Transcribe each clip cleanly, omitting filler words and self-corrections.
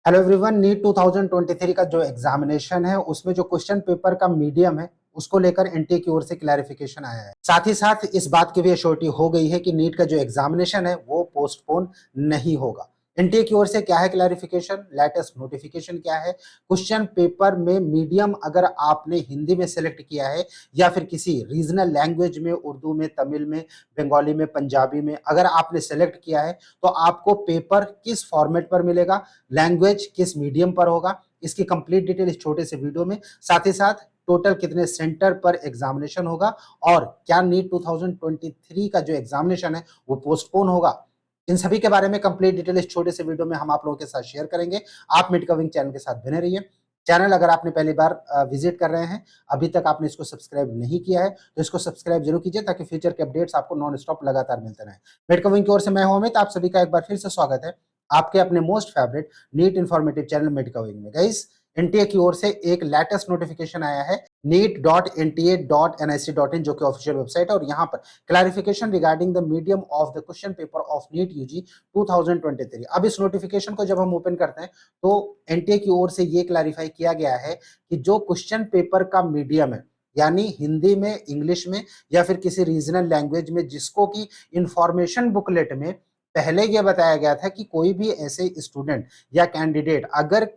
Hello everyone. NEET 2023 का जो examination है उसमें जो क्वेश्चन पेपर का मीडियम है उसको लेकर एनटीए की ओर से क्लैरिफिकेशन आया है। साथ ही साथ इस बात की भी एश्योरिटी हो गई है कि नीट का जो एग्जामिनेशन है वो पोस्टपोन नहीं होगा। एनटीए की ओर से क्या है क्लैरिफिकेशन, लेटेस्ट नोटिफिकेशन क्या है, क्वेश्चन पेपर में मीडियम अगर आपने हिंदी में सेलेक्ट किया है या फिर किसी रीजनल लैंग्वेज में, उर्दू में, तमिल में, बंगाली में, पंजाबी में अगर आपने सेलेक्ट किया है तो आपको पेपर किस फॉर्मेट पर मिलेगा, लैंग्वेज किस मीडियम पर होगा, इसकी कंप्लीट डिटेल इस छोटे से वीडियो में, साथ ही साथ टोटल कितने सेंटर पर एग्जामिनेशन होगा और क्या नीट 2023 का जो एग्जामिनेशन है वो पोस्टपोन होगा, इन सभी के बारे में कंप्लीट डिटेल इस छोटे से वीडियो में हम आप लोगों के साथ शेयर करेंगे। आप मिड कविंग चैनल के साथ बने रहिए। चैनल अगर आपने पहली बार विजिट कर रहे हैं, अभी तक आपने इसको सब्सक्राइब नहीं किया है तो इसको सब्सक्राइब जरूर कीजिए ताकि फ्यूचर के अपडेट्स आपको नॉन स्टॉप लगातार मिलते रहे। मिड कविंग की ओर से मैं हूं अमित, आप सभी का एक बार फिर से स्वागत है आपके अपने most favourite NEET informative channel मिड कविंग में। गाइस, एनटीए की ओर से एक लेटेस्ट नोटिफिकेशन आया है neet.nta.nic.in जो कि ऑफिशियल वेबसाइट है और यहाँ पर clarification regarding the medium of the question paper of NEET UG 2023। अब इस नोटिफिकेशन को जब हम ओपन करते हैं तो एनटीए की ओर से ये क्लैरिफाई किया गया है कि जो क्वेश्चन पेपर का मीडियम है यानी हिंदी में, इंग्लिश में या फिर किसी रीजनल लैंग्वेज में, जिसको कि इंफॉर्मेशन बुकलेट में पहले यह बताया गया था कि कोई भी ऐसे स्टूडेंट या कैंडिडेट अगर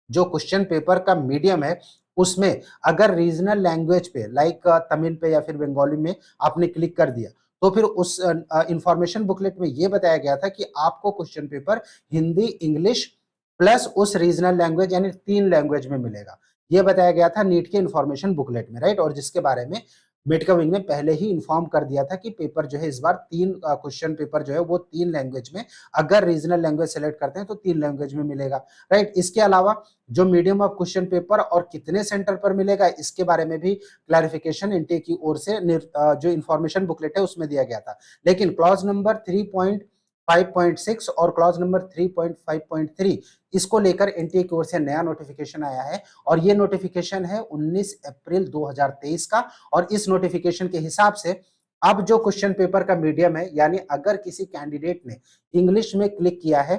जो क्वेश्चन पेपर का मीडियम है उसमें अगर रीजनल लैंग्वेज पे लाइक तमिल पे या फिर बंगाली में आपने क्लिक कर दिया तो फिर उस इंफॉर्मेशन बुकलेट में यह बताया गया था कि आपको question paper Hindi, English plus उस रीजनल लैंग्वेज यानी 3 लैंग्वेज में मिलेगा। यह बताया गया था नीट के इंफॉर्मेशन बुकलेट में, राइट। और जिसके बारे में मेडकविंग ने पहले ही इन्फॉर्म कर दिया था कि पेपर जो है इस बार 3 क्वेश्चन पेपर जो है वो 3 लैंग्वेज में, अगर रीजनल लैंग्वेज सेलेक्ट करते हैं तो 3 लैंग्वेज में मिलेगा, राइट। इसके अलावा जो मीडियम ऑफ क्वेश्चन पेपर और कितने सेंटर पर मिलेगा इसके बारे में भी क्लैरिफिकेशन एनटीए की ओर से जो इंफॉर्मेशन बुकलेट है उसमें दिया गया था। लेकिन क्लॉज नंबर 3.5.6 और क्लॉज नंबर 3.5.3 इसको लेकर एनटीए की ओर से नया नोटिफिकेशन आया है और ये नोटिफिकेशन है 19 अप्रैल 2023 का। और इस नोटिफिकेशन के हिसाब से अब जो क्वेश्चन पेपर का मीडियम है यानी अगर किसी कैंडिडेट ने इंग्लिश में क्लिक किया है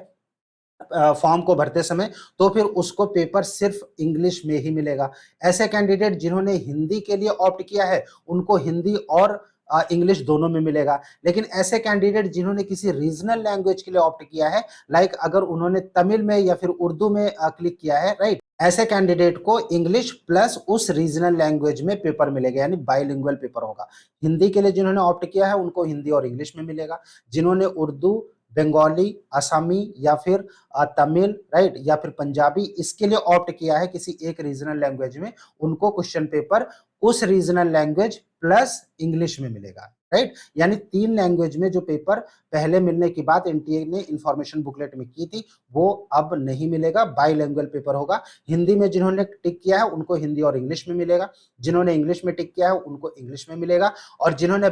फॉर्म को भरते समय तो फिर उसको पेपर सिर्फ इंग्लिश में ही मिलेगा। ऐसे कैंडिडेट जिन्होंने हिंदी के लिए ऑप्ट किया है उनको हिंदी और इंग्लिश दोनों में मिलेगा। लेकिन ऐसे कैंडिडेट जिन्होंने किसी रीजनल लैंग्वेज के लिए ऑप्ट किया है, लाइक अगर उन्होंने तमिल में या फिर उर्दू में क्लिक किया है, राइट, ऐसे कैंडिडेट को इंग्लिश प्लस उस रीजनल लैंग्वेज में पेपर मिलेगा यानी बाइलिंगुअल पेपर होगा। हिंदी के लिए जिन्होंने ऑप्ट किया है उनको हिंदी और इंग्लिश में मिलेगा। जिन्होंने उर्दू, बंगाली, असमी या फिर तमिल, राइट, या फिर पंजाबी इसके लिए ऑप्ट किया है किसी एक रीजनल लैंग्वेज में, उनको क्वेश्चन पेपर उस रीजनल लैंग्वेज प्लस इंग्लिश में मिलेगा, राइट। यानी 3 लैंग्वेज में जो पेपर पहले मिलने की बात एनटीए ने इंफॉर्मेशन बुकलेट में की थी वो अब नहीं मिलेगा, बाइलिंगुअल पेपर होगा। हिंदी में जिन्होंने टिक किया है उनको हिंदी और इंग्लिश में मिलेगा, जिन्होंने इंग्लिश में टिक किया है उनको इंग्लिश में मिलेगा और जिन्होंने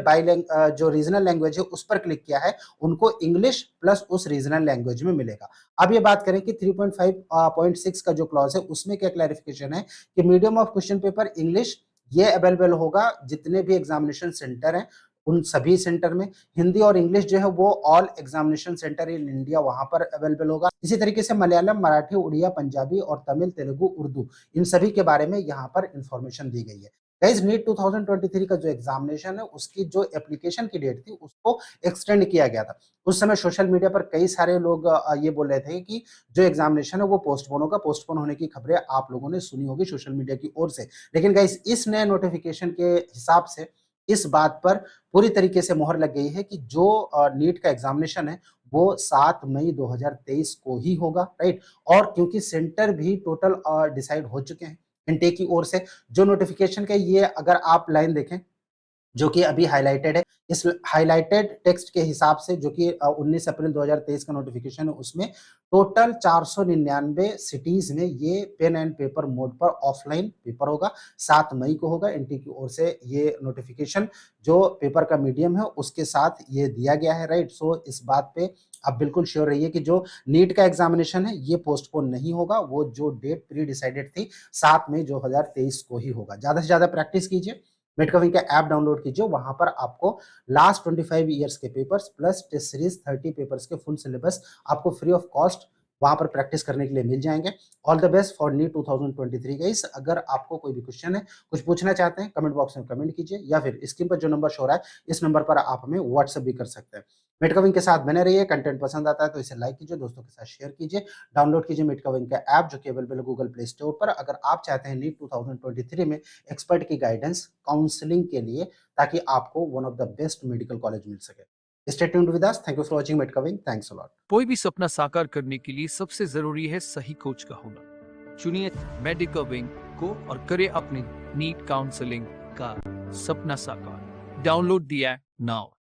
जो रीजनल लैंग्वेज है उस पर क्लिक किया है उनको इंग्लिश प्लस उस रीजनल लैंग्वेज में मिलेगा। अब ये बात करें कि 3.5.6 का जो क्लॉज है उसमें क्या क्लैरिफिकेशन है कि medium of question paper English ये अवेलेबल होगा जितने भी एग्जामिनेशन सेंटर हैं उन सभी सेंटर में। हिंदी और इंग्लिश जो है वो all examination centre in India वहां पर अवेलेबल होगा। इसी तरीके से मलयालम, मराठी, उड़िया, पंजाबी और तमिल, तेलुगु, उर्दू इन सभी के बारे में यहाँ पर इंफॉर्मेशन दी गई है। गाइस, नीट 2023 का जो एग्जामिनेशन है उसकी जो एप्लीकेशन की डेट थी उसको एक्सटेंड किया गया था। उस समय सोशल मीडिया पर कई सारे लोग ये बोल रहे थे कि जो एग्जामिनेशन है वो पोस्टपोन होगा। पोस्टपोन होने की खबरें आप लोगों ने सुनी होगी सोशल मीडिया की ओर से। लेकिन गाइस, इस नए नोटिफिकेशन के हिसाब से इस बात पर पूरी तरीके से मोहर लग गई है कि जो नीट का एग्जामिनेशन है वो 7 मई 2023 को ही होगा, राइट। और क्योंकि सेंटर भी टोटल डिसाइड हो चुके हैं एनटीए की ओर से, जो नोटिफिकेशन का ये अगर आप लाइन देखें जो कि अभी हाइलाइटेड है, इस हाइलाइटेड टेक्स्ट के हिसाब से जो कि 19 अप्रैल 2023 का नोटिफिकेशन है उसमें टोटल 499 सिटीज में ये पेन एंड पेपर मोड पर ऑफलाइन पेपर होगा। 7 मई को होगा। एनटी की ओर से ये नोटिफिकेशन जो पेपर का मीडियम है उसके साथ ये दिया गया है, राइट। सो इस बात पे आप बिल्कुल श्योर रहिए कि जो नीट का एग्जामिनेशन है ये पोस्टपोन नहीं होगा। वो जो डेट प्री डिसाइडेड थी 7 मई 2023 को ही होगा। ज्यादा से ज्यादा प्रैक्टिस कीजिए, मेडकविंग का ऐप डाउनलोड कीजिए, वहां पर आपको लास्ट 25 ईयर्स के papers plus test series 30 papers के फुल सिलेबस आपको फ्री ऑफ कॉस्ट वहां पर प्रैक्टिस करने के लिए मिल जाएंगे। All the best for NEET 2023 guys. अगर आपको कोई भी क्वेश्चन है, कुछ पूछना चाहते हैं, कमेंट बॉक्स में कमेंट कीजिए, या फिर स्क्रीन पर जो नंबर शो हो रहा है इस नंबर पर आप हमें व्हाट्सएप भी कर सकते हैं। मिटकविंग के साथ बने रहिए। कंटेंट पसंद आता है तो इसे लाइक कीजिए, दोस्तों के साथ शेयर कीजिए, डाउनलोड कीजिए मिटकविंग का ऐप जो कि अवेलेबल है गूगल प्ले स्टोर पर। अगर आप चाहते हैं नीट 2023 में एक्सपर्ट की गाइडेंस काउंसलिंग के लिए, ताकि आपको one of the best medical college मिल सके। Stay tuned with us. Thank you for watching मिटकविंग। Thanks a lot. कोई भी सपना साकार करने के लिए सबसे जरूरी है सही कोच का होना। चुनिए मेडिकल विंग को और करें अपने नीट काउंसलिंग का सपना साकार। Download the app now.